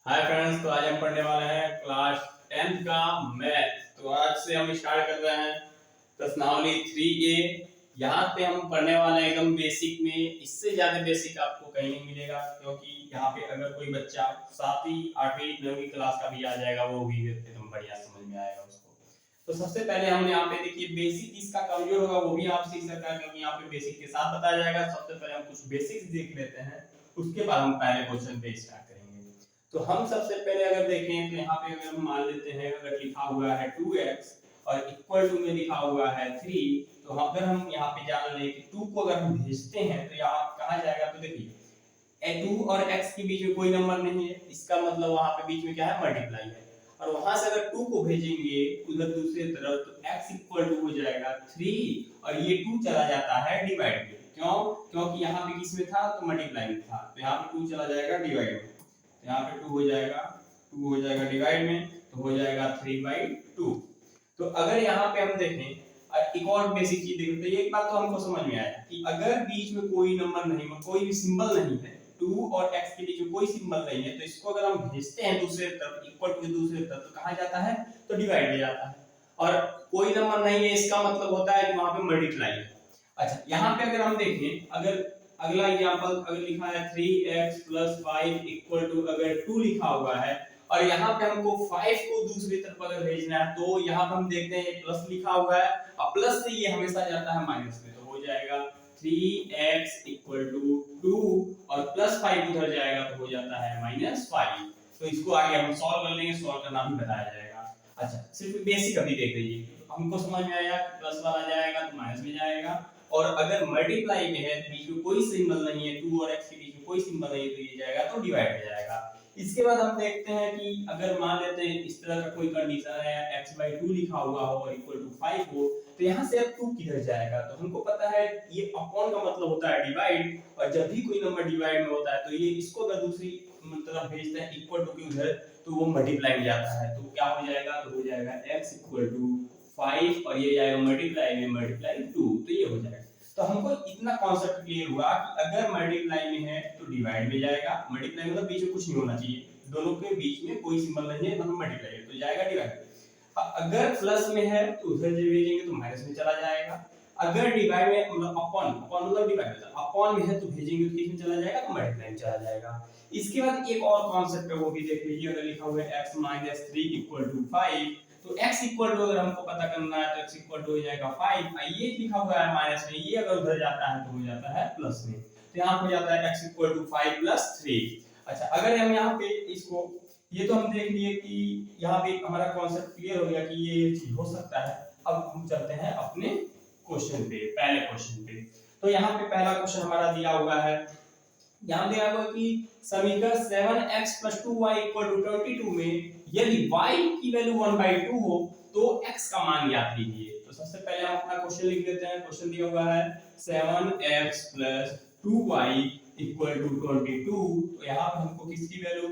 Hi friends, तो आज हम पढ़ने वाले हैं क्लास 10th का मैथ। तो आज से हम स्टार्ट कर रहे हैं प्रश्नावली 3A। यहाँ पे हम पढ़ने वाले हैं एकदम बेसिक में। इससे ज्यादा बेसिक आपको कहीं नहीं मिलेगा, क्योंकि यहाँ पे अगर कोई बच्चा 7वीं 8वीं 9वीं क्लास का भी आ जाएगा, वो भी एकदम बढ़िया समझ में आएगा उसको। तो सबसे पहले हम यहाँ पे देखिए बेसिक इसका कमजोर होगा वो भी आप सीख सकते हैं, क्योंकि यहाँ पे बेसिक के साथ बताया जाएगा। सबसे पहले हम कुछ बेसिक्स देख लेते हैं, उसके बाद हम पहले क्वेश्चन पे स्टार्ट करेंगे। तो हम सबसे पहले अगर देखें तो यहाँ पे अगर हम मान लेते हैं, अगर लिखा हुआ है 2x और इक्वल टू में लिखा हुआ है 3, तो अगर हम यहाँ पे जान लें कि 2 को अगर हम भेजते हैं तो यहाँ कहा जाएगा। तो देखिए 2 और x के बीच में कोई नंबर नहीं है, इसका मतलब वहां पे बीच में क्या है, मल्टीप्लाई है। और वहां से अगर 2 को भेजेंगे उधर दूसरी तरफ तो x इक्वल टू हो जाएगा 3 और ये 2 चला जाता है डिवाइड में। क्यों? क्योंकि यहाँ पे किस में था, तो मल्टीप्लाई में था, तो यहाँ पे 2 चला जाएगा डिवाइड में। यहाँ पे 2 हो जाएगा डिवाइड में, तो हो जाएगा 3/2। तो अगर यहाँ पे हम देखें एक और बेसिक चीज देखें, तो ये एक बात तो हमको समझ में आया कि अगर बीच में कोई नंबर नहीं है, कोई भी सिंबल नहीं है, 2 और x के बीच में कोई सिंबल नहीं है, तो इसको अगर हम भेजते हैं दूसरे तरफ, इक्वल टू के दूसरे तरफ, तो कहाँ जाता है, तो डिवाइड में जाता है। और कोई नंबर नहीं है, इसका मतलब होता है कि वहां पे मल्टीप्लाई है। अच्छा, यहाँ पे अगर हम देखें, अगर अगला एग्जांपल अगर लिखा है 3x + 5 इक्वल टू अगर 2 लिखा हुआ है, और यहाँ पे हमको 5 को दूसरी तरफ अगर भेजना है, तो यहाँ पे हम देखते हैं प्लस लिखा हुआ है, और प्लस से ये हमेशा जाता है माइनस में, तो हो जाएगा 3x = 2 और +5 उधर जाएगा तो हो जाता है -5। तो इसको आगे हम सॉल्व कर लेंगे, सॉल्व करना भी बताया जाएगा। अच्छा, सिर्फ बेसिक अभी देख लीजिए, तो हमको समझ में आया कि प्लस वाला जाएगा तो माइनस में जाएगा, और अगर मल्टीप्लाई में है, बीच में कोई सिंबल नहीं है, 2 और x के बीच में कोई सिंबल नहीं है, तो ये जाएगा तो डिवाइड हो जाएगा। इसके बाद हम देखते हैं कि अगर मान लेते हैं इस तरह का कोई कंडीशन है, x/2 लिखा हुआ हो और इक्वल टू 5 हो, तो यहाँ से अब 2 किधर जाएगा, तो हमको पता है ये अपॉन का मतलब होता है डिवाइड, और जब भी कोई नंबर डिवाइड में होता है तो ये इसको अगर दूसरी मतलब भेजते हैं इक्वल टू के उधर, तो वो मल्टीप्लाई में जाता है, तो क्या हो जाएगा, तो हो जाएगा x = 5 और ये जाएगा मल्टीप्लाई में ×2, तो ये हो जाएगा। तो हमको इतना कॉन्सेप्ट क्लियर हुआ कि अगर मल्टीप्लाई में है तो डिवाइड में जाएगा, मल्टीप्लाई मतलब बीच में कुछ नहीं होना चाहिए, दोनों के बीच में कोई सिंबल नहीं है, मतलब मल्टीप्लाई है तो जाएगा डिवाइड। अगर प्लस में है तो उधर जो भेजेंगे तो माइनस में चला जाएगा। अगर डिवाइड में मतलब अपॉन मतलब डिवाइड होता है, अपॉन में है तो भेजेंगे तो किस में चला जाएगा, तो मल्टीप्लाई में चला जाएगा। इसके बाद एक और कॉन्सेप्ट है, वो भी देख लीजिए। अगर लिखा हुआ है x - 3 = 5, तो x इक्वल टू अगर हमको पता करना है तो x इक्वल टू हो जाएगा 5, ये लिखा हुआ है माइनस में, ये अगर उधर जाता है तो हो जाता है प्लस में, तो यहाँ हो जाता है x = 5 + 3। अच्छा, अगर हम यहाँ पे इसको, ये तो हम देख लिए कि यहाँ पे हमारा कॉन्सेप्ट क्लियर हो गया कि ये चीज हो सकता है। अब हम चलते हैं अपने क्वेश्चन पे, पहले क्वेश्चन पे। तो यहाँ पे पहला क्वेश्चन हमारा दिया हुआ है, यहाँ दिया हुआ कि समीकरण 7x + 2y = 22 में यदि y की वैल्यू 1/2 हो तो x का मान ज्ञात कीजिए। तो सबसे पहले हम अपना क्वेश्चन लिख लेते हैं। क्वेश्चन दिया हुआ है 7x + 2y = 22, तो यहाँ पे हमको किसकी वैल्यू,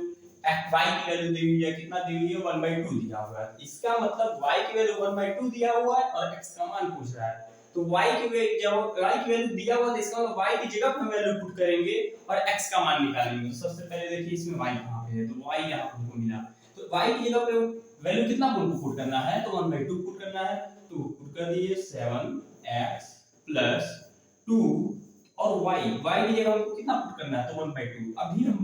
y की वैल्यू दी हुई है, कितना दी हुई है, 1/2 दिया हुआ है। इसका मतलब y की वैल्यू 1/2 दिया हुआ है और x का मान पूछ रहा है। तो y की वैल्यू दिया हुआ है, इसका मतलब y की जगह पे हम वैल्यू पुट करेंगे और x का मान निकालेंगे। तो सबसे पहले देखिए इसमें y कहां पे है, तो y यहां पे हमको मिला, तो y की जगह पे वैल्यू कितना पुट करना है, तो 1/2 पुट करना है। तो पुट कर दिए 7x + 2 और y की जगह हमको कितना पुट करना है, तो 1/2। अभी हम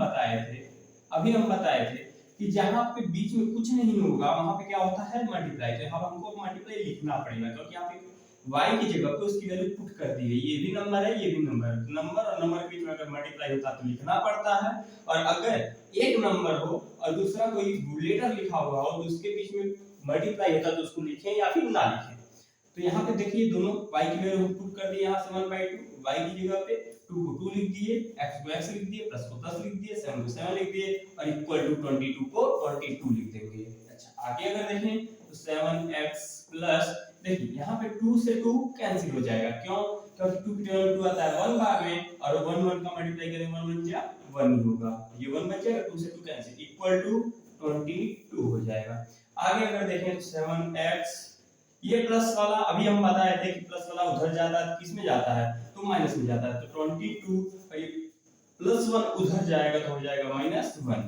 बताए थे कि जहां पे बीच में कुछ नहीं होगा वहां पे क्या होता है, मल्टीप्लाई। तो यहाँ हमको मल्टीप्लाई लिखना पड़ेगा, क्योंकि यहाँ पे y की जगह पे उसकी वैल्यू पुट कर दी है। ये भी नंबर है, ये भी नंबर है, नंबर और नंबर के बीच में अगर मल्टीप्लाई होता तो लिखना पड़ता है। और अगर एक नंबर हो और दूसरा कोई लेटर लिखा हुआ हो तो उसके बीच में मल्टीप्लाई होता तो उसको लिखें या फिर ना लिखें। तो यहाँ पे देखिए दोनों y की वैल्यू पुट कर दिए, यहाँ से 1/2, y की जगह पे 2 को 2 लिख दिए, x को x लिख दिए, प्लस को प्लस लिख दिए, 7 को 7 लिख दिए और इक्वल टू 22 को 22 लिख देंगे। अच्छा, आगे अगर देखें तो 7x प्लस, देखिए यहाँ पे 2 से 2 कैंसिल हो जाएगा। क्यों? क्योंकि 2 की जगह 2 आता है 1 भाग में, और 1 1 का मल्टीप्लाई करेंगे 1 1 जा 1 ही होगा, ये 1 बच जाएगा, 2 से 2 कैंसिल, इक्वल टू 22 हो जाएगा। आगे अगर देखें तो 7x, ये प्लस वाला अभी हम बताए थे कि प्लस वाला उधर जाता है, किस में जाता है, तो माइनस में जाता है। तो 22 और ये +1 उधर जाएगा तो हो जाएगा -1।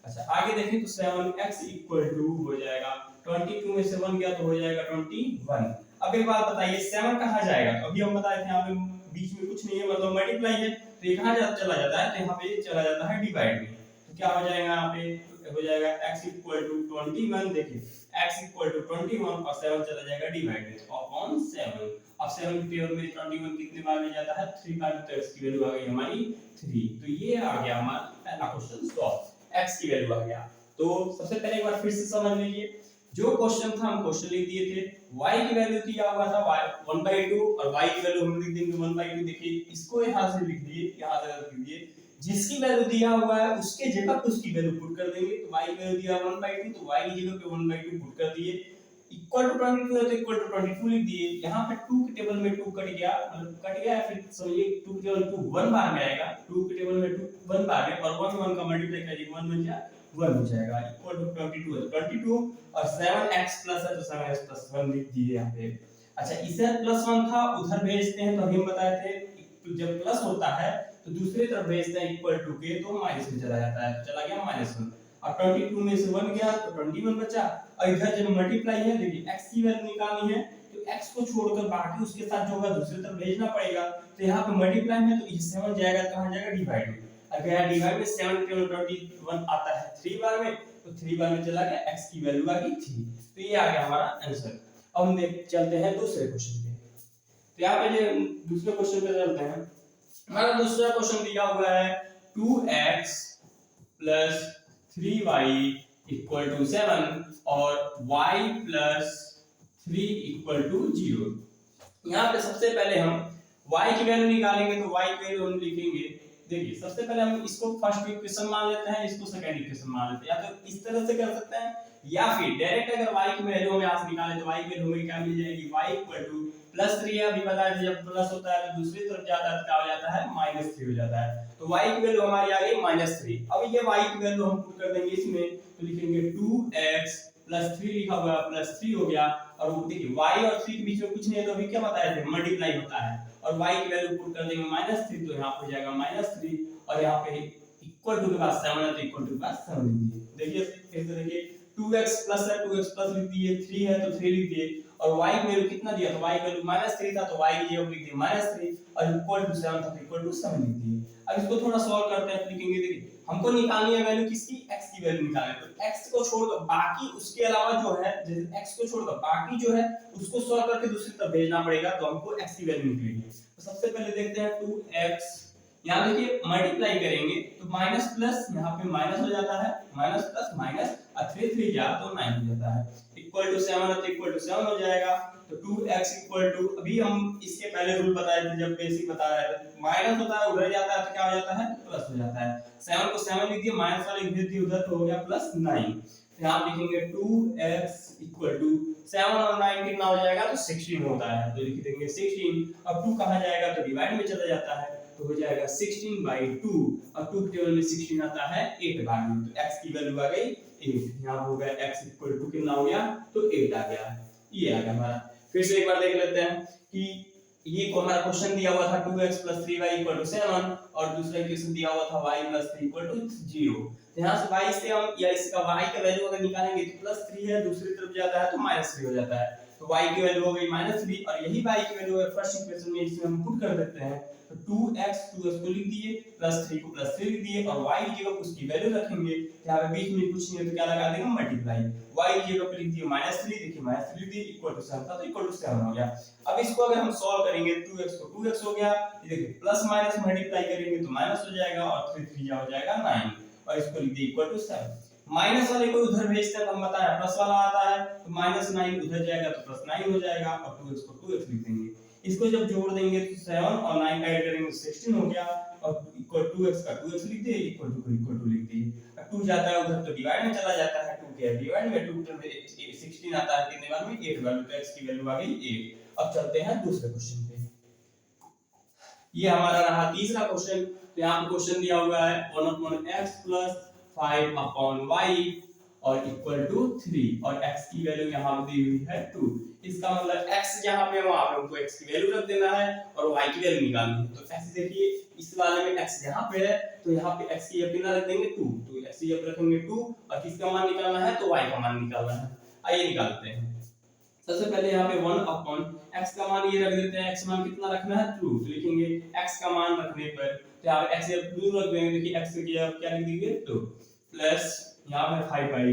अच्छा आगे देखें तो 7x इक्वल टू हो जाएगा 22 में से 1 गया तो हो जाएगा 21। अब एक बात बताइए 7 कहाँ जाएगा, तो अभी हम बताए थे यहाँ पे बीच में कुछ नहीं है मतलब मल्टीप्लाई है, तो ये कहाँ चला जाता है, तो यहाँ पे चला जाता है डिवाइड में। तो क्या हो जाएगा यहाँ पे, हो जाएगा x इक्वल टू 21, देखिए x इक्वल टू 21 और 7 चला जाएगा डिवाइड में अपॉन 7। अब 7 की टेबल में 21 कितने बार में जाता है, 3 बार, तो x की वैल्यू आ गई हमारी 3। तो ये आ गया हमारा पहला क्वेश्चन सॉल्व, x की वैल्यू आ गया। तो सबसे पहले एक बार फिर से समझ लीजिए, जो क्वेश्चन था हम क्वेश्चन लिख दिए थे, y की वैल्यू दिया हुआ था 1/2 और y की वैल्यू हम लिख देंगे 1/2। देखिए इसको यहां से लिख दिए, यहां से लिख दिए, जिसकी वैल्यू दिया हुआ है उसके जगह पे उसकी वैल्यू पुट कर देंगे। तो y की वैल्यू दिया 1/2 तो y की जगह पे 1/2 पुट कर दिए, इक्वल टू 22 है तो इक्वल टू 22 लिख दिए। यहाँ पे 2 के टेबल में 2 कट गया, मतलब कट गया, फिर समझिए 2 के टेबल 2 1 बार में आएगा, 2 के टेबल में 2 1 बार में, और 1 1 का मल्टीप्लाई करिए 1 बन जाए 1 हो जाएगा, इक्वल टू 22 है 22 और 7x प्लस है तो 7x प्लस 1 लिख दिए यहाँ पे। अच्छा इसे प्लस 1 था उधर भेजते हैं, तो अभी हम बताए थे जब प्लस होता है तो दूसरी तरफ भेजते हैं इक्वल टू के, तो माइनस में चला जाता है, तो चला गया -1। अब 22 में से 1 गया तो 21 बचा, और इधर जब मल्टीप्लाई है देखिए x की वैल्यू निकालनी है तो x को छोड़कर बाकी उसके साथ जो होगा दूसरी तरफ भेजना पड़ेगा। तो यहाँ पे मल्टीप्लाई है तो ये 7 जाएगा, कहां जाएगा, डिवाइड में। अगर यहाँ डिवाइड में 7 के 21 आता है 3 बार में, तो 3 बार में चला गया, x की वैल्यू आ गई 3। तो ये आ गया हमारा आंसर। अब हम चलते हैं दूसरे क्वेश्चन पे। तो यहाँ पे जो दूसरे क्वेश्चन पे चलते हैं, हमारा दूसरा क्वेश्चन दिया हुआ है 2x plus 3y equal to 7 और y प्लस 3 इक्वल टू 0। यहाँ पे सबसे पहले हम y की वैल्यू निकालेंगे, तो y की वैल्यू हम लिखेंगे, देखिए सबसे पहले हम इसको फर्स्ट इक्वेशन मान लेते हैं, इसको सेकंड इक्वेशन मान लेते हैं, या तो इस तरह से कर सकते हैं या फिर डायरेक्ट अगर y की वैल्यू हम यहाँ से निकालें तो y की वैल्यू हमें क्या मिल जाएगी, y इक्वल टू +3 है, अभी बताया था जब प्लस होता है तो दूसरी तरफ जाता है तो क्या हो जाता है, -3 हो जाता है। तो y की वैल्यू हमारी आ गई -3। अब ये y की वैल्यू हम पुट कर देंगे इसमें, तो लिखेंगे 2x + 3 लिखा हुआ है +3 हो गया, और देखिए y और 3 के बीच में कुछ नहीं है तो अभी क्या बताया थे, मल्टीप्लाई होता है, और y की वैल्यू पुट कर देंगे -3, तो यहाँ पे हो जाएगा -3, और यहाँ पे इक्वल टू के बाद 7 है तो इक्वल टू के बाद 7 लिख दिए। देखिए फिर से देखिए 2x प्लस है 2x प्लस लिख दिए, 3 है तो 3 लिख दिए, और y की वैल्यू कितना दिया, तो y की वैल्यू -3 था तो y की जगह लिख दिए -3, और इक्वल टू 7 था तो इक्वल टू 7 लिख दिए। अब इसको थोड़ा सॉल्व करते हैं, तो लिखेंगे देखिए हमको निकालनी है वैल्यू किसकी, x की वैल्यू निकालनी है, तो x को छोड़कर बाकी उसके अलावा जो है, जैसे x को छोड़कर बाकी जो है उसको सॉल्व करके दूसरी तरफ भेजना पड़ेगा, तो हमको x की वैल्यू निकलेगी। तो सबसे पहले देखते हैं 2x, यहाँ देखिए मल्टीप्लाई करेंगे तो माइनस प्लस यहाँ पे माइनस हो जाता है, माइनस प्लस माइनस, और 3 3 जा तो 9 हो जाता है, इक्वल टू 7 है तो इक्वल टू 7 हो जाएगा। तो 2x इक्वल टू, अभी हम इसके पहले रूल बताए थे जब बेसिक बता रहे थे, माइनस होता है उधर जाता है तो क्या हो जाता है, प्लस हो जाता है। 7 को 7 लिख दिए, माइनस वाले भेज दिए उधर तो हो गया +9। यहाँ लिखेंगे 2x इक्वल टू 7 और 9 कितना हो जाएगा, तो 16 होता है, तो लिख देंगे 16। अब 2 कहाँ जाएगा, तो डिवाइड में चला जाता है, तो हो जाएगा 16/2, और 2 के टेबल में 16 आता है 8 बार में, तो x की वैल्यू आ गई 8। यहाँ हो गया x इक्वल टू कितना हो गया, तो 8 आ गया, ये आ गया हमारा। फिर से एक बार देख लेते हैं कि ये को हमारा क्वेश्चन दिया हुआ था 2x + 3y = 7, और दूसरा इक्वेशन दिया हुआ था y + 3 = 0। यहाँ से y से हम या इसका y का वैल्यू अगर निकालेंगे तो +3 है, दूसरी तरफ जाता है तो -3 हो जाता है, तो y की वैल्यू हो गई -3, और यही y की वैल्यू है फर्स्ट इक्वेशन में, इसमें हम पुट कर देते हैं, तो 2x को लिख दिए, +3 को +3 लिख दिए, और y की जगह उसकी वैल्यू रखेंगे, यहाँ पे बीच में कुछ नहीं है तो क्या लगा देंगे, मल्टीप्लाई, y की जगह पे लिख दिए -3, देखिए -3 लिख दिए, इक्वल टू 7 था तो इक्वल टू 7 हो गया। अब इसको अगर हम सॉल्व करेंगे 2x को 2x हो गया, ये देखिए प्लस माइनस मल्टीप्लाई करेंगे तो माइनस हो जाएगा, और 3 3 हो जाएगा 9, और इसको लिख दिए इक्वल टू 7। माइनस वाले को उधर भेजते हैं तो हम बताया प्लस वाला आता है, तो -9 उधर जाएगा तो +9 हो जाएगा, और 2x को 2x लिख देंगे। इसको जब जोड़ देंगे तो 7 और 9 का ऐड करेंगे 16 हो गया, और इक्वल 2x का 2x लिख दिए, इक्वल टू लिख दिए। अब 2 जाता है उधर तो डिवाइड में चला जाता है, 2 के डिवाइड में 2 में 16 आता है कितने बार में, 8 बार में, तो x की वैल्यू आ गई 8। अब चलते हैं दूसरे क्वेश्चन पे। ये हमारा रहा तीसरा क्वेश्चन। तो यहाँ पे क्वेश्चन दिया हुआ है 1/x + 5/y और इक्वल टू 3, और x की वैल्यू यहाँ दी हुई है 2। इसका मतलब x जहाँ पे वहाँ पे हमको x की वैल्यू रख देना है और y की वैल्यू निकालनी है। तो ऐसे देखिए इस वाले में x यहाँ पे है तो यहाँ पे x की यहाँ पे रख देंगे 2, तो x की यहाँ पे रखेंगे 2 और किसका मान निकालना है तो y का मान निकालना है। आइए निकालते हैं। सबसे पहले यहाँ पे 1 अपॉन x का मान ये रख देते हैं, x मान कितना रखना है 2, तो लिखेंगे x का मान रखने पर तो यहाँ पे x या 2 रख देंगे, देखिए x की जगह क्या लिख देंगे 2 प्लस यहाँ पे 5 बाई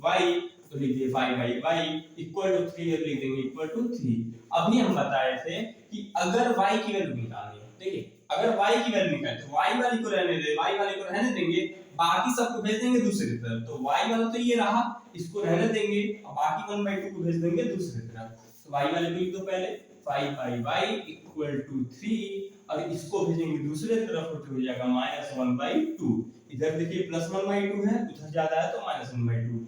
y तो लिख दिए 5 बाई y इक्वल टू 3 लिख देंगे इक्वल टू 3। अभी हम बताए थे कि अगर y की वैल्यू निकालनी है, देखिए अगर y की वैल्यू निकालनी तो y वाली को रहने दे, y वाली को रहने देंगे, बाकी सबको भेज देंगे दूसरी तरफ, तो y वाला तो ये रहा इसको रहने देंगे और बाकी 1/2 को भेज देंगे दूसरी तरफ। तो y वाले को लिख दो पहले 5 बाई y इक्वल टू 3 और इसको भेजेंगे दूसरे तरफ तो हो जाएगा -1/2। इधर देखिए +1/2 है, उधर ज्यादा है तो -1/2।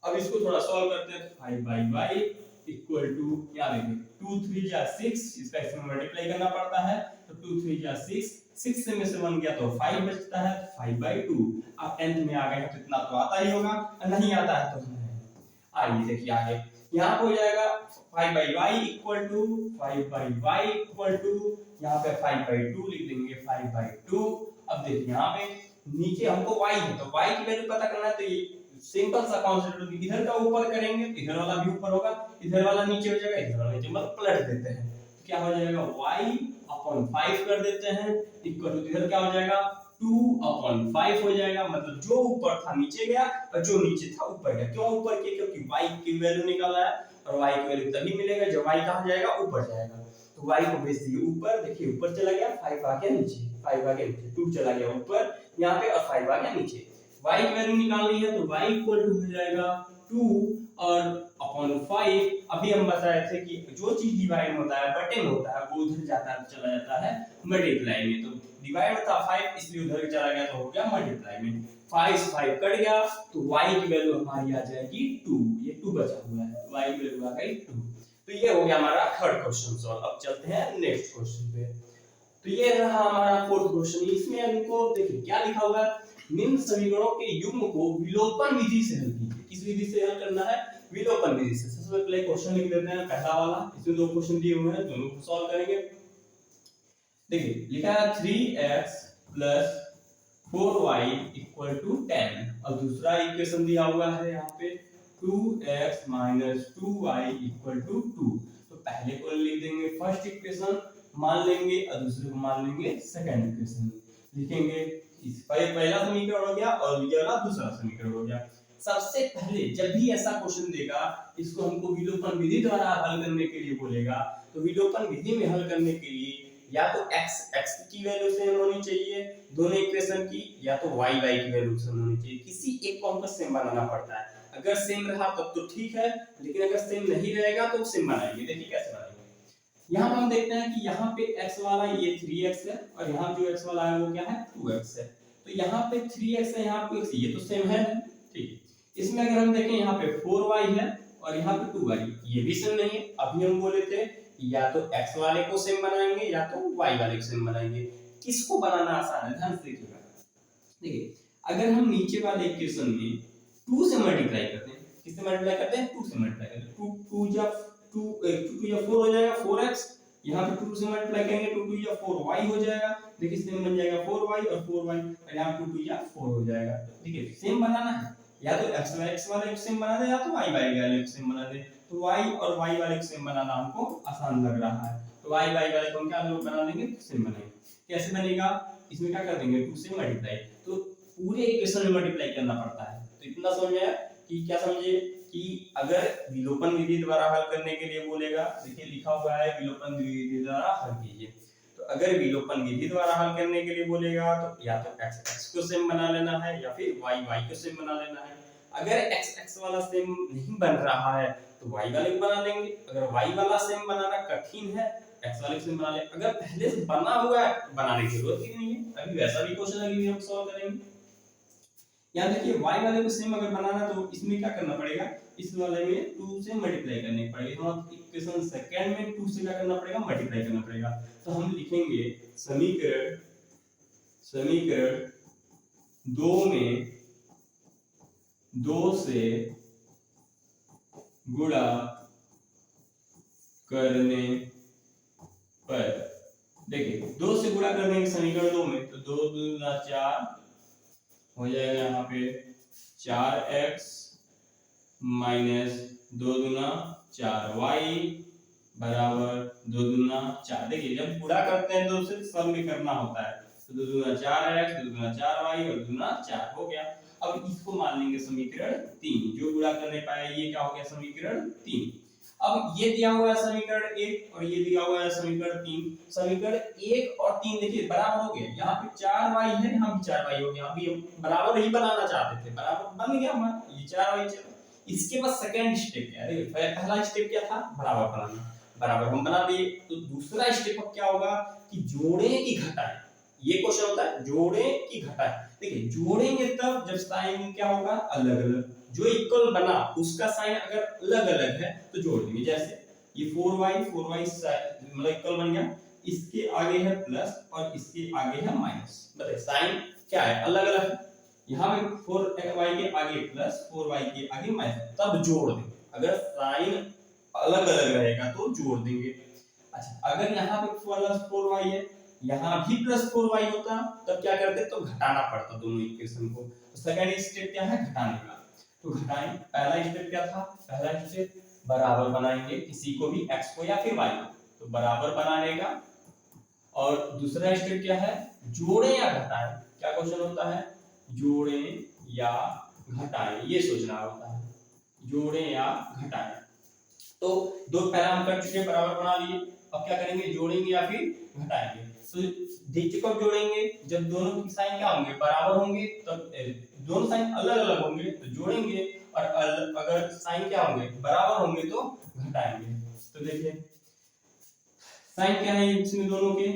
अब इसको थोड़ा सॉल्व करते हैं, 5 बाई y इक्वल टू यहाँ देखिए 2 3 जा 6, इसका इसमें मल्टीप्लाई करना पड़ता है तो 2 3 जा 6, 6 से में से 1 गया तो 5 बचता है 5/2। अब nth में आ गए तो इतना तो आता ही होगा, नहीं आता है तो आइए देखिए आगे यहाँ पे हो जाएगा 5 by y equal to 5 by y equal to यहाँ पे 5/2 लिख देंगे 5/2। अब देखिए यहाँ पे नीचे हमको y है तो y की वैल्यू पता करना है तो ये सिंपल सा कॉन्सेप्ट, इधर का ऊपर करेंगे इधर वाला भी ऊपर होगा, इधर वाला नीचे हो जाएगा, इधर वाला नीचे, मतलब पलट देते हैं तो क्या हो जाएगा y अपॉन 5 कर देते हैं इक्वल टू इधर क्या हो जाएगा 2/5 हो जाएगा, मतलब जो ऊपर था नीचे गया और जो नीचे था ऊपर गया। क्यों ऊपर गया क्योंकि y की वैल्यू निकाला है और y की वैल्यू तभी मिलेगा जब y कहां जाएगा ऊपर जाएगा, तो y को भेज दिए ऊपर, देखिए ऊपर चला गया 5 आ गया नीचे, 5 आ गया नीचे, 2 चला गया ऊपर यहाँ पे और 5 आ गया नीचे। y की वैल्यू निकालनी है तो y इक्वल टू हो जाएगा 2 और अपॉन 5। अभी हम बताए थे कि जो चीज डिवाइड होता है बटन होता है वो उधर जाता है चला जाता है मल्टीप्लाई में, तो डिवाइड था 5 इसलिए उधर चला गया तो हो गया मल्टीप्लाई में, 5 से 5 कट गया तो y की वैल्यू हमारी आ जाएगी 2, ये 2 बचा हुआ है, y की वैल्यू आ गई 2। तो ये हो गया हमारा थर्ड क्वेश्चन सॉल्व। अब चलते हैं नेक्स्ट क्वेश्चन पे। तो ये रहा हमारा फोर्थ क्वेश्चन, इसमें हमको देखिए क्या लिखा हुआ है, निम्न समीकरणों के युग्म को विलोपन विधि से हल कीजिए। किस विधि से हल करना है, विलोपन विधि से। सबसे पहले क्वेश्चन लिख देते हैं पहला वाला, इसमें दो क्वेश्चन दिए हुए हैं दोनों को सॉल्व करेंगे। देखिए लिखा है 3x + 4y = 10 और दूसरा इक्वेशन दिया हुआ है यहाँ पे 2x - 2y = 2। तो पहले को लिख देंगे फर्स्ट इक्वेशन मान लेंगे और दूसरे को मान लेंगे सेकंड इक्वेशन, लिखेंगे इस पहला समीकरण हो गया और ये वाला दूसरा समीकरण हो गया। सबसे पहले जब भी ऐसा क्वेश्चन देगा इसको हमको विलोपन विधि द्वारा हल करने के लिए बोलेगा, तो विलोपन विधि में हल करने के लिए या तो x की वैल्यू सेम होनी चाहिए दोनों इक्वेशन की, या तो y की वैल्यू सेम होनी चाहिए, किसी एक को हमको सेम बनाना पड़ता है। अगर सेम रहा तब तो ठीक है, लेकिन अगर सेम नहीं रहेगा तो सेम बनाएंगे। देखिए कैसे बनाएंगे, यहाँ पर हम देखते हैं कि यहाँ पे x वाला ये 3x है और यहाँ जो x वाला है वो क्या है 2x है, तो यहाँ पे 3x है यहाँ पे x, ये तो सेम है ठीक। इसमें अगर हम देखें यहाँ पे 4y है और यहाँ पे 2y, ये भी सेम नहीं है। अभी हम बोले थे या तो x वाले को सेम बनाएंगे या तो y वाले को सेम बनाएंगे, किसको बनाना आसान है ध्यान से देखिएगा। देखिए अगर हम नीचे वाले इक्वेशन में 2 से मल्टीप्लाई करते हैं, किससे मल्टीप्लाई करते हैं 2 से मल्टीप्लाई करते हैं, 2 या 4 हो जाएगा 4x, यहाँ पे 2 से मल्टीप्लाई करेंगे 2 या 4y हो जाएगा, देखिए सेम बन जाएगा 4y और 4y और यहाँ 2 या 4 हो जाएगा। देखिए सेम बनाना है, या तो x वाले को सेम बना दे या तो y वाले को सेम बना दे, तो y और y वाले को सेम बनाना हमको आसान लग रहा है, तो y वाले को हम क्या बना देंगे सेम बनाएंगे। कैसे बनेगा, इसमें क्या कर देंगे 2 से मल्टीप्लाई, तो पूरे इक्वेशन में मल्टीप्लाई करना पड़ता है। तो इतना समझे कि क्या समझे कि अगर विलोपन विधि द्वारा हल करने के लिए बोलेगा, देखिए लिखा हुआ है विलोपन विधि द्वारा हल कीजिए, तो अगर विलोपन विधि द्वारा हल करने के लिए बोलेगा तो या तो x को सेम बना लेना है या फिर y को सेम बना लेना है। अगर x वाला सेम नहीं बन रहा है तो y वाले को बना लेंगे, अगर y वाला सेम बनाना कठिन है x वाले को सेम बना ले, अगर पहले से बना हुआ है बनाने की जरूरत ही नहीं है। अभी वैसा भी क्वेश्चन अभी हम सॉल्व करेंगे। यहाँ देखिए y वाले को सेम अगर बनाना तो इसमें क्या करना पड़ेगा, इस वाले में 2 से मल्टीप्लाई करने पड़ेगा, तो इक्वेशन सेकंड में 2 से क्या करना पड़ेगा मल्टीप्लाई करना पड़ेगा। तो हम लिखेंगे समीकरण 2 में 2 से गुणा करने पर देखिए 2 से गुणा कर देंगे समीकरण 2 में, तो 2 दूना 4 हो जाएगा यहाँ पे 4x माइनस 2 दूना 4y बराबर 2 दूना 4। देखिए जब गुणा करते हैं 2 से सब में करना होता है, तो 2 दूना 4x 2 दूना 4y और 2 दूना 4 हो गया। अब इसको मान लेंगे समीकरण 3, जो गुणा कर नहीं पाया ये क्या हो गया समीकरण 3। अब ये दिया हुआ है समीकरण 1 और ये दिया हुआ है समीकरण 3। समीकरण 1 और 3 देखिए बराबर हो गए, यहाँ पे 4y है यहाँ भी 4y हो गया, अभी हम बराबर ही बनाना चाहते थे, बराबर बन गया हमारा ये 4y। इसके बाद सेकंड स्टेप क्या है, पहला स्टेप क्या था बराबर बनाना, बराबर हम बना दिए। तो दूसरा स्टेप अब क्या होगा कि जोड़ें कि घटाएं, ये क्वेश्चन होता है जोड़ें कि घटाएं। देखिए जोड़ेंगे तब जब साइन क्या होगा अलग अलग, जो इक्वल बना उसका साइन अगर अलग अलग है तो जोड़ देंगे। जैसे ये 4y मतलब इक्वल बन गया, इसके आगे है प्लस और इसके आगे है माइनस, बताइए साइन क्या है अलग अलग है, यहाँ पे 4y के आगे प्लस 4y के आगे माइनस, तब जोड़ देंगे। अगर साइन अलग अलग रहेगा तो जोड़ देंगे। अच्छा अगर यहाँ पे प्लस 4y है यहाँ भी प्लस 4y होता तब क्या करते, तो घटाना पड़ता दोनों इक्वेशन को। तो सेकंड स्टेप क्या है घटाने का, तो घटाएं। पहला स्टेप क्या था, पहला स्टेप बराबर बनाएंगे किसी को भी x को या फिर y को, तो बराबर बनाने का। और दूसरा स्टेप क्या है जोड़ें या घटाएं, क्या क्वेश्चन होता है जोड़ें या घटाएं, ये सोचना होता है जोड़ें या घटाएं। तो दो पहला हम कर चुके बराबर बना लिए, अब क्या करेंगे जोड़ेंगे या फिर घटाएंगे। तो देखिए कब जोड़ेंगे जब दोनों की साइन क्या होंगे बराबर होंगे, तब दोनों साइन अलग अलग होंगे तो जोड़ेंगे, और अगर साइन क्या होंगे बराबर होंगे तो घटाएंगे। तो देखिए साइन क्या है इसमें दोनों के,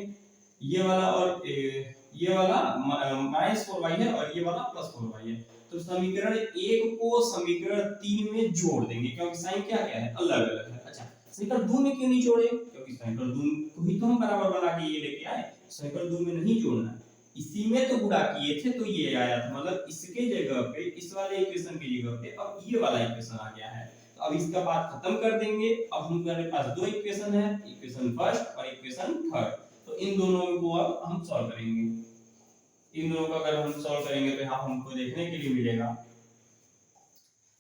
ये वाला और ये वाला -4y है और ये वाला +4y है। तो समीकरण 1 को समीकरण 3 में जोड़ देंगे क्योंकि साइन क्या क्या है अलग अलग है। अच्छा समीकरण 2 में क्यों नहीं जोड़े, क्योंकि समीकरण 2 को ही तो हम बराबर बना के ये लेके आए, समीकरण 2 में नहीं जोड़ना, इसी में तो गुणा किए थे तो ये आया था, मतलब इसके जगह पे इस वाले इक्वेशन की जगह पे अब ये वाला इक्वेशन आ गया है। तो अब इसका बात खत्म कर देंगे। अब हमारे पास दो इक्वेशन है, इक्वेशन फर्स्ट और इक्वेशन थर्ड, तो इन दोनों को अब हम सॉल्व करेंगे। इन दोनों का अगर हम सॉल्व करेंगे तो यहाँ हमको देखने के लिए मिलेगा,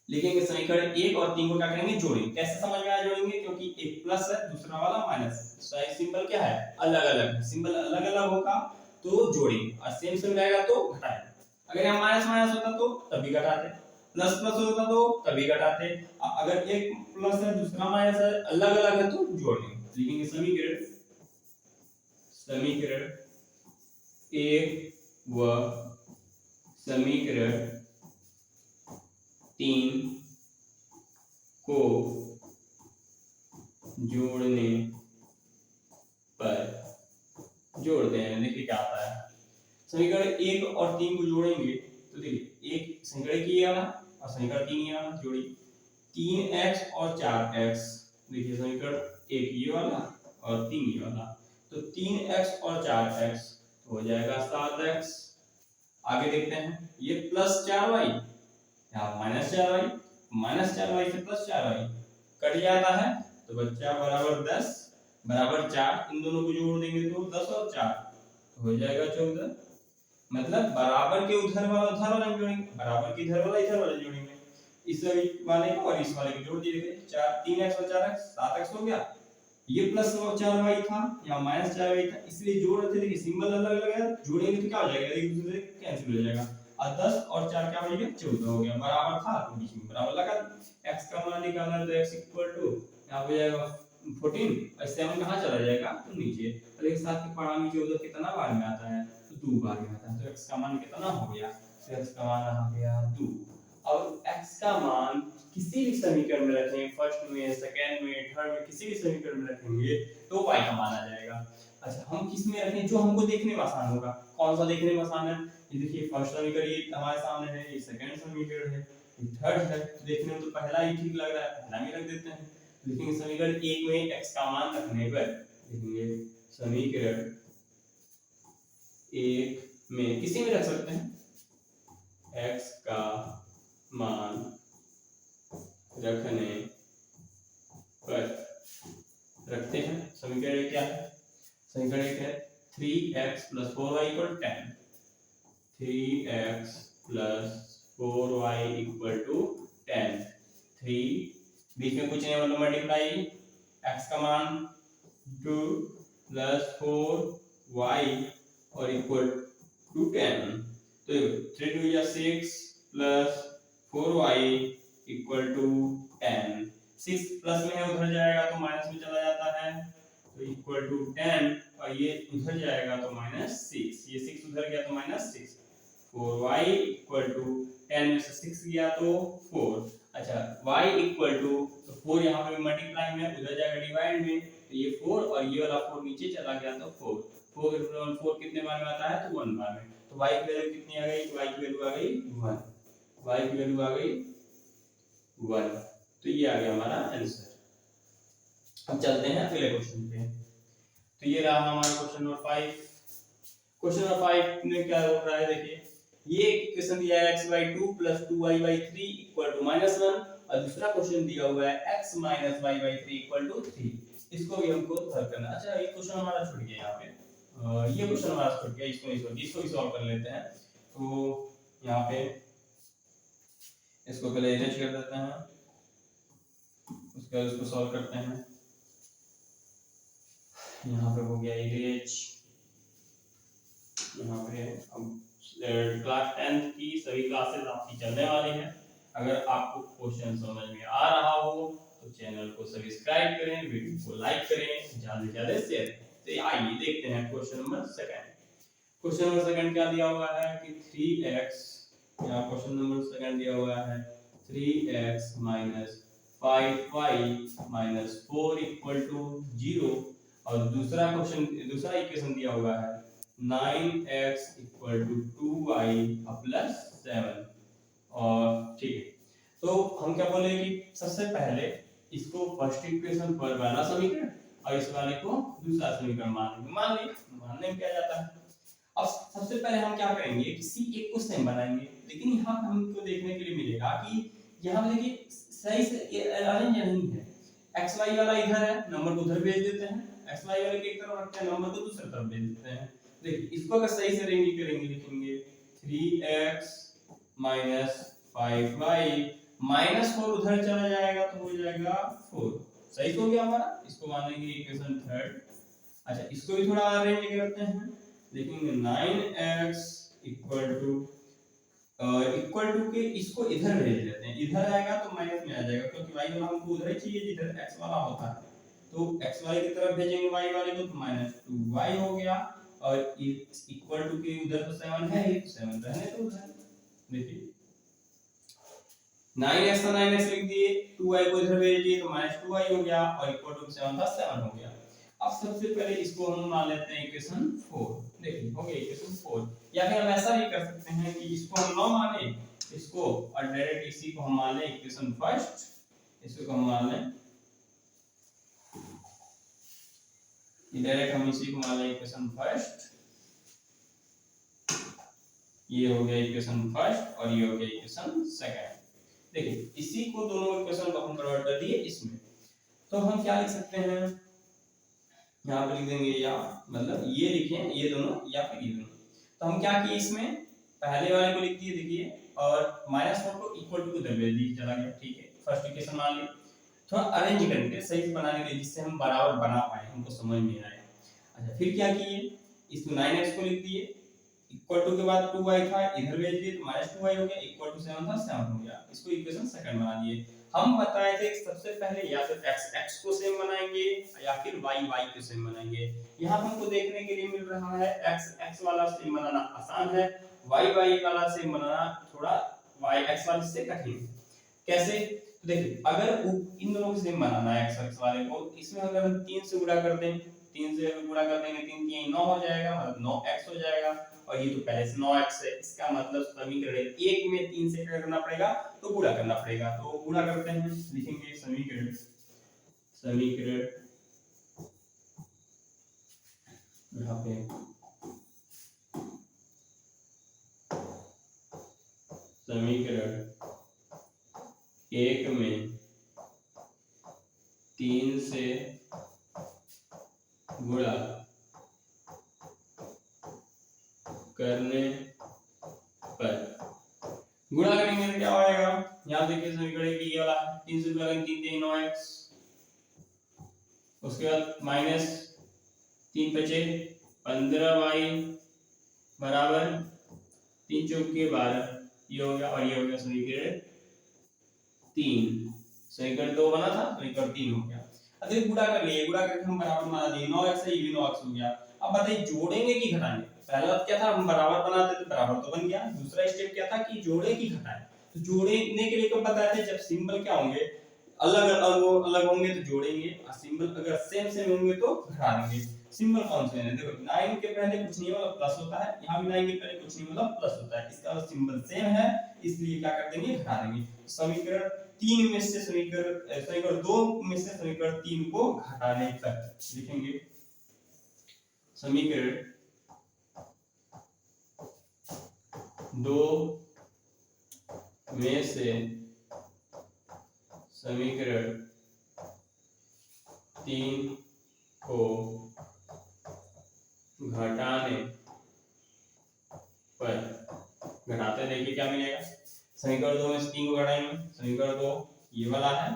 लिखेंगे समीकरण 1 और 3 को क्या करेंगे जोड़ेंगे। कैसे समझ में आ जोड़ेंगे, क्योंकि एक प्लस है दूसरा वाला माइनस, साइन सिंबल क्या है अलग अलग, सिंबल अलग अलग होगा तो जोड़ेंगे, और सेम सेम रहेगा तो घटाएंगे। अगर यहाँ माइनस माइनस होता तो तभी घटाते, प्लस प्लस होता तो तभी घटाते। अगर एक प्लस है दूसरा माइनस है अलग अलग है तो जोड़ेंगे। लिखेंगे समीकरण 1 व समीकरण 3 को जोड़ने पर जोड़ते हैं। देखिए क्या आता है, समीकरण 1 और 3 को जोड़ेंगे तो देखिए एक समीकरण की ये वाला और समीकरण 3 ये वाला जोड़ी, 3x और 4x, देखिए समीकरण 1 ये वाला और 3 ये वाला, तो 3x और 4x हो जाएगा 7x। आगे देखते हैं ये प्लस 4y यहाँ -4y से +4y कट जाता है तो बच्चा बराबर 10 बराबर 4, इन दोनों को जोड़ देंगे तो 10 और 4 तो हो जाएगा 14। मतलब बराबर के उधर वाला जोड़ेंगे, बराबर के इधर वाला जोड़ेंगे, इस वाले को और इस वाले को जोड़ दिए, 3x और 4x 7x हो गया। ये प्लस 4y था या -4y था, इसलिए जोड़ रहे थे, देखिए सिंबल अलग अलग है, जोड़ेंगे तो क्या हो जाएगा एक दूसरे से कैंसिल हो जाएगा, और 10 और 4 क्या हो गया 14 हो गया, बराबर था तो बीच में बराबर लगा। x का मान निकालना है तो x यहाँ हो जाएगा 14 और 7 कहाँ चला जाएगा तो नीचे, और एक साथ के पढ़ा में 14 कितना बार में आता है तो 2 बार में आता है, तो x का मान कितना हो गया, तो x का मान आ गया 2। अब x का मान किसी भी समीकरण में रखेंगे, फर्स्ट में सेकंड में थर्ड में किसी भी समीकरण में रखेंगे तो y का मान आ जाएगा। अच्छा हम किस में रखें जो हमको देखने में आसान होगा, कौन सा देखने में आसान है, ये देखिए फर्स्ट समीकरण ये हमारे सामने है, ये सेकंड समीकरण है, ये थर्ड है, तो देखने में तो पहला ही ठीक लग रहा है, पहला में रख देते हैं। लिखेंगे समीकरण 1 में x का मान रखने पर, लिखेंगे समीकरण 1 में किसी में रख सकते हैं x का मान रखने पर, रखते हैं। समीकरण क्या है, समीकरण 1 है 3x plus 4y equal to 10, 3x plus 4y equal to 10, 3 बीच में कुछ नहीं मतलब मल्टीप्लाई x का मान 2 प्लस 4y और इक्वल टू 10, तो 3 2 या 6 plus 4y equal to 10, 6 plus में है उधर जाएगा तो माइनस में चला जाता है तो इक्वल टू 10 और ये उधर जाएगा तो -6, ये 6 उधर गया तो -6, 4y इक्वल टू 10 में से 6 गया तो 4, अच्छा y इक्वल टू तो 4 यहाँ पे मल्टीप्लाई में उधर जाएगा डिवाइड में तो ये 4 और ये वाला 4 नीचे चला गया तो 4 कितने बार में आता है तो 1 बार में, तो y की वैल्यू कितनी आ गई, y की वैल्यू आ गई 1, y की वैल्यू आ गई 1, तो ये आ गया हमारा आंसर। अब चलते हैं अगले क्वेश्चन पे, तो ये रहा हमारा क्वेश्चन नंबर 5। क्वेश्चन नंबर 5 में क्या हो रहा है, देखिए ये इक्वेशन दिया है x/2 + 2y/3 = -1 और दूसरा क्वेश्चन दिया हुआ है x - y/3 = 3, इसको भी हमको हल करना है। अच्छा ये क्वेश्चन हमारा छूट गया यहाँ पे, ये क्वेश्चन हमारा छूट गया, इसको भी सॉल्व कर लेते हैं। तो यहाँ पे इसको पहले अरेंज कर देते हैं, उसके बाद इसको सॉल्व करते हैं। यहाँ पे हो गया इरेज, यहाँ पे अब क्लास 10 की सभी क्लासेस आपकी चलने वाली हैं। अगर आपको क्वेश्चन समझ में आ रहा हो तो चैनल को सब्सक्राइब करें, वीडियो को लाइक करें, ज्यादा से ज्यादा शेयर करें। तो आइए देखते हैं क्वेश्चन नंबर 2। क्वेश्चन नंबर 2 क्या दिया हुआ है कि 3x, यहाँ क्वेश्चन नंबर 2 दिया हुआ है 3x - 5y - 4 = 0 और दूसरा इक्वेशन दिया हुआ है 9x = 2y + 7, और ठीक है। तो हम क्या बोले कि सबसे पहले इसको फर्स्ट इक्वेशन पर पहला समीकरण और इस वाले को दूसरा समीकरण मानने में क्या जाता है। अब सबसे पहले हम क्या करेंगे, किसी एक को सेम बनाएंगे, लेकिन यहाँ पर हमको देखने के लिए मिलेगा कि यहाँ देखिए सही से अरेंज नहीं है, एक्स वाई वाला इधर है, नंबर को उधर भेज देते हैं, एक्स वाई वाले के एक तरफ रखते हैं, नंबर को दूसरी तरफ भेज देते हैं। देखिए इसको अगर सही से अरेंज करेंगे, लिखेंगे 3x - 5y -4 उधर चला जाएगा तो हो जाएगा 4, सही हो गया हमारा, इसको मानेंगे इक्वेशन 3। अच्छा इसको भी थोड़ा अरेंज करते हैं, देखेंगे 9x इक्वल टू के इसको इधर भेज देते हैं, इधर आएगा तो माइनस में आ जाएगा क्योंकि y वाला हमको उधर ही चाहिए जिधर x वाला होता है, तो x वाले की तरफ भेजेंगे y वाले को तो -2y हो गया और इक्वल टू के उधर तो 7 है ही, 7 रहने तो उधर, देखिए 9x का 9x लिख दिए, 2y को इधर भेज दिए तो -2y हो गया और इक्वल टू 7 था 7 हो गया। अब सबसे पहले इसको हम मान लेते हैं इक्वेशन 4, देखिए हो गया इक्वेशन 4, या फिर हम ऐसा भी कर सकते हैं कि इसको हम ना माने इसको और डायरेक्ट इसी को हम मान लें इक्वेशन 1, इसको हम मान लें डायरेक्ट, हम इसी को मान लें इक्वेशन 1, ये हो गया इक्वेशन 1 और ये हो गया इक्वेशन 2। देखिए इसी को दोनों इक्वेशन को हम कन्वर्ट कर दिए इसमें, तो हम क्या लिख सकते हैं, यहाँ पे लिख देंगे या मतलब ये लिखें ये दोनों या फिर ये दोनों, तो हम क्या किए इसमें पहले वाले को लिख दिए देखिए और -4 को इक्वल टू उधर भेज दिए, चला गया, ठीक है फर्स्ट इक्वेशन मान ली, थोड़ा अरेंज करके सही से बनाने के लिए जिससे हम बराबर बना पाए, हमको समझ में आए। अच्छा फिर क्या किए, इसमें 9x को लिख दिए, इक्वल टू के बाद 2y था इधर भेज दिए तो -2y हो गया, इक्वल टू 7 था 7 हो गया, इसको इक्वेशन 2 बना दिए। हम बताए थे कि सबसे पहले या तो x को सेम बनाएंगे या फिर y को सेम बनाएंगे। यहाँ हमको देखने के लिए मिल रहा है x वाला सेम बनाना आसान है, y वाला सेम बनाना थोड़ा x वाले से कठिन है। कैसे, तो देखिए अगर इन दोनों को सेम बनाना है x वाले को, इसमें अगर हम 3 से गुणा कर दें, 3 से गुणा कर देंगे 3 3 9 हो जाएगा, मतलब 9x हो जाएगा और ये तो पहले से 9x है, इसका मतलब समीकरण 1 में 3 से क्या करना पड़ेगा तो गुणा करना पड़ेगा, तो गुणा करते हैं, लिखेंगे समीकरण यहाँ पे समीकरण 1 में 3 से गुणा करने पर गुणा करेंगे तो क्या होएगा, यहाँ देखिए समीकरण की ये वाला 3 से गुणा करेंगे 3 3 9x, उसके बाद माइनस 3 बचे 15y बराबर 3 चौक के 12, ये हो गया और ये हो गया समीकरण 3। समीकरण 2 बना था, समीकरण 3 हो गया। अब देखिए गुणा कर लिए, गुणा करके हम बराबर बना दिए, 9x है, ये भी 9x हो गया। अब बताइए जोड़ेंगे कि घटाएंगे? पहला क्या था, हम बराबर बनाते तो बराबर तो बन गया, दूसरा स्टेप क्या था कि जोड़े कि घटाएं। तो जोड़ने के लिए कब बताए थे, जब सिंबल क्या होंगे अलग अलग होंगे तो जोड़ेंगे, और सिंबल अगर सेम सेम होंगे तो घटा देंगे। सिंबल कौन से हैं, देखो 9 के पहले कुछ नहीं मतलब प्लस होता है, यहाँ भी 9 के पहले कुछ नहीं मतलब प्लस होता है, इसका सिंबल सेम है इसलिए क्या कर देंगे, घटा देंगे। समीकरण 3 में से समीकरण 2 में से समीकरण 3 को घटाने तक लिखेंगे। समीकरण 2 में से समीकरण 3 को घटाने पर, घटाते देखिए क्या मिलेगा, समीकरण 2 में से 3 को घटाएंगे, समीकरण 2 ये वाला है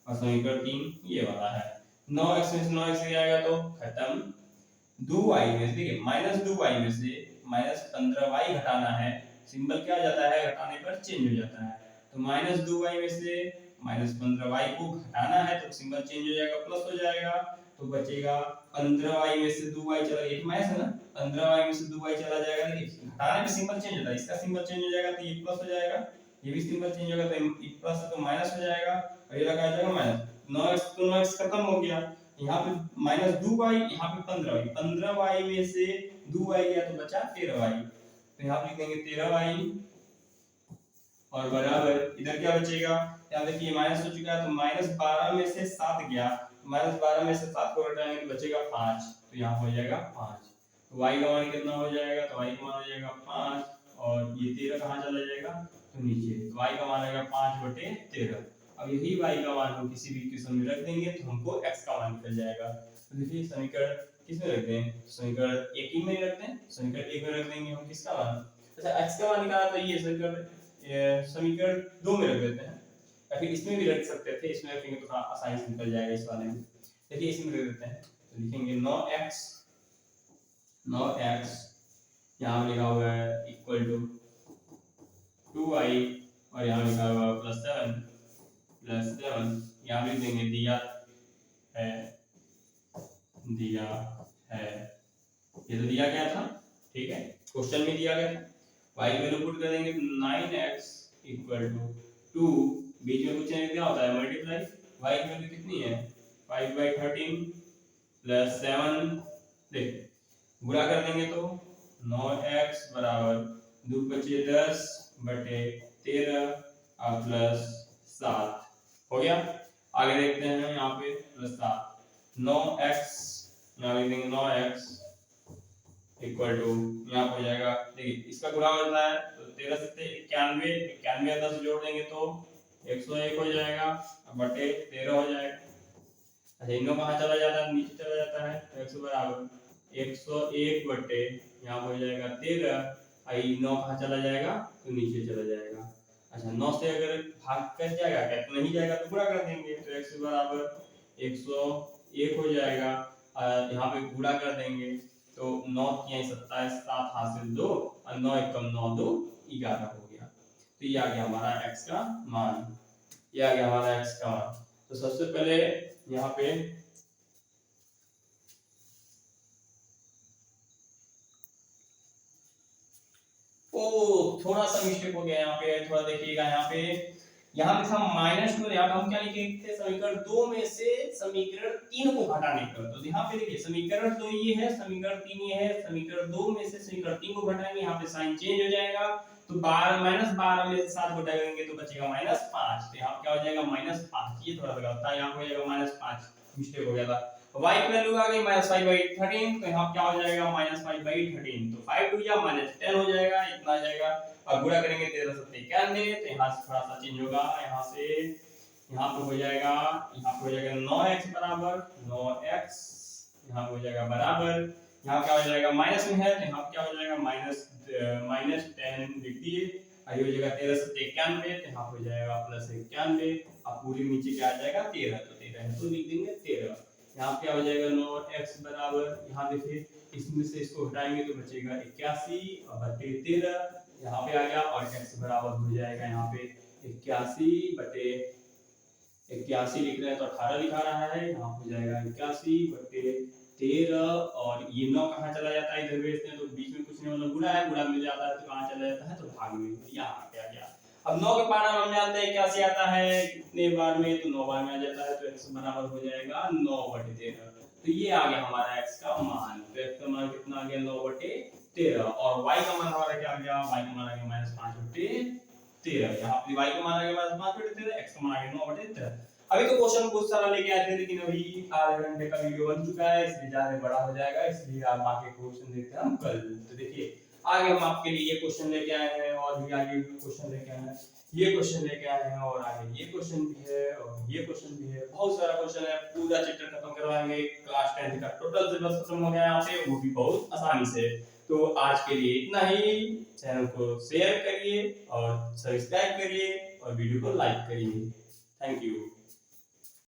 और समीकरण 3 ये वाला है। 9x में से 9x जाएगा तो खत्म, 2y में से देखिए माइनस 2y में से माइनस 15y घटाना है, सिंबल क्या हो जाता है घटाने पर चेंज हो जाता है, तो माइनस 2y में से माइनस 15y को घटाना है तो सिंबल चेंज हो जाएगा, प्लस हो जाएगा, तो बचेगा 15y में से 2y चला, एक माइनस है ना, 15y में से 2y चला जाएगा, देखिए घटाने पे सिंबल चेंज होता है, इसका सिंबल चेंज हो जाएगा तो ये प्लस हो जाएगा, ये भी सिंबल चेंज होगा तो ये प्लस है तो माइनस हो जाएगा, और ये लगा जाएगा माइनस, 9x तो 9x खत्म हो गया, यहाँ पे माइनस 2y, यहाँ पे 15y, 15y में से 2y गया तो बचा 13y, तो यहाँ पे लिख देंगे 13y और बराबर इधर क्या बचेगा, यहाँ देखिए माइनस हो चुका है तो माइनस 12 में से 7 गया, माइनस 12 में से 7 को घटाएंगे तो बचेगा 5, तो यहाँ हो जाएगा 5, तो y का मान कितना हो जाएगा, तो y का मान हो जाएगा 5 और ये 13 कहाँ चला जाएगा, तो नीचे, तो y का मान आएगा 5/13। अब यही y का मान हम किसी भी इक्वेशन में रख देंगे तो हमको x का मान निकल जाएगा। तो देखिए समीकरण किसमें रखते हैं, समीकरण 1 में रखते हैं, समीकरण 1 में रख देंगे हम किसका मान, अच्छा x का मान निकाला तो ये समीकरण 2 में रख देते हैं, या फिर इसमें भी रख सकते थे, इसमें रखेंगे तो आसानी से निकल जाएगा इस वाले में। देखिए इसमें रख देते हैं तो लिखेंगे 9x यहाँ लिखा हुआ है इक्वल टू 2y और यहाँ लिखा हुआ है +7 यहाँ लिख देंगे दिया है, ये तो दिया गया था, ठीक है, क्वेश्चन में दिया गया था, y की वैल्यू पुट कर देंगे 9x इक्वल टू 2, बीच में कुछ नहीं क्या होता है मल्टीप्लाई, y की वैल्यू कितनी है 5/13 प्लस 7, देख गुणा कर देंगे तो 9x बराबर 2 × 10/13 और प्लस 7 हो गया। आगे देखते हैं यहाँ पे +7, 9x यहाँ लिख देंगे 9x इक्वल टू यहाँ हो जाएगा, देखिए इसका गुणा होता है तो 13 से 91 10 जोड़ देंगे तो 101 हो जाएगा बटे 13 हो जाएगा। अच्छा इनमें कहाँ चला जाता है, नीचे चला जाता है, तो 100 बराबर 101 बटे यहाँ हो जाएगा 13, आई 9 कहाँ चला जाएगा तो नीचे चला जाएगा। अच्छा 9 से अगर भाग कर जाएगा क्या, तो नहीं जाएगा तो गुणा कर देंगे, तो 100 बराबर 101 हो जाएगा, यहाँ पे गुणा कर देंगे तो 9 की 27, 7 हासिल 2 और 9 एकम 9 2 11 हो गया, तो ये आ गया हमारा x का मान, ये आ गया हमारा x का मान। तो सबसे पहले यहाँ पे थोड़ा सा मिस्टेक हो गया यहाँ पे, थोड़ा देखिएगा यहाँ पे था -2, यहाँ पे हम क्या लिखे थे समीकरण 2 में से समीकरण 3 को घटाने पर, तो यहाँ पे देखिए समीकरण 2 ये है, समीकरण 3 ये है, समीकरण 2 में से समीकरण 3 को घटाएंगे, यहाँ पे साइन चेंज हो जाएगा, तो 12 में से 7 घटाएंगे तो बचेगा -5, तो यहाँ क्या हो जाएगा -5, ये थोड़ा सा गलत था, यहाँ हो जाएगा -5, मिस्टेक हो गया था। y की वैल्यू आ गई -5/13, तो यहाँ क्या हो जाएगा -5/13, तो 5 2 या -10 हो जाएगा, इतना आ जाएगा। अब गुणा करेंगे 13 से 91, तो यहाँ से थोड़ा सा चेंज होगा, यहाँ से यहाँ पे हो जाएगा, यहाँ पे हो जाएगा 9x बराबर 9x, यहाँ हो जाएगा बराबर, यहाँ क्या हो जाएगा माइनस में है तो यहाँ क्या हो जाएगा -10 लिख दिए, ये हो जाएगा 13 सत्ते 91, तो यहाँ हो जाएगा +91, अब पूरे नीचे क्या आ जाएगा 13, तो 13 है तो लिख देंगे 13। यहाँ क्या हो जाएगा 9x बराबर, यहाँ देखिए इसमें से इसको हटाएंगे तो बचेगा 81 और बटे 13, यहाँ पे आ गया, और x बराबर हो जाएगा यहाँ पे 81 बटे 81 लिख रहे हैं तो 18 दिखा रहा है, यहाँ हो जाएगा 81 बटे 13, और ये 9 कहाँ चला जाता है इधर भेजते हैं तो बीच में कुछ नहीं, मतलब गुणा है, गुणा मिल जाता है तो कहाँ चला जाता है तो भाग में, यहाँ पे आ गया। अब 9 के पारा हम जानते हैं 81 आता है कितने बार में, तो 9 बार में आ जाता है, तो x बराबर हो जाएगा 9 बटे 13, तो ये आ गया हमारा x का मान। तो x का मान कितना आ गया 9 बटे 13, और y का मान हमारा क्या आ गया, y का मान आ गया -5 बटे 13, यहाँ पे y का मान आ गया -5 बटे 13, x का मान आ गया 9 बटे 13। अभी तो क्वेश्चन बहुत सारा लेके आए थे, लेकिन अभी आधे घंटे का वीडियो बन चुका है, इसलिए ज्यादा बड़ा हो जाएगा, इसलिए आप आगे क्वेश्चन देखते हैं हम कल। तो देखिए आगे हम आपके लिए ये क्वेश्चन लेके आए हैं, और भी आगे क्वेश्चन लेके आए हैं, ये क्वेश्चन लेके आए हैं, और आगे ये क्वेश्चन भी है, और ये क्वेश्चन भी है, बहुत सारा क्वेश्चन है, पूरा चैप्टर खत्म करवाएंगे। क्लास 10 का टोटल सिलेबस खत्म हो गया यहाँ पे, वो भी बहुत आसानी से। तो आज के लिए इतना ही, चैनल को शेयर करिए और सब्सक्राइब करिए और वीडियो को लाइक करिए। Thank you.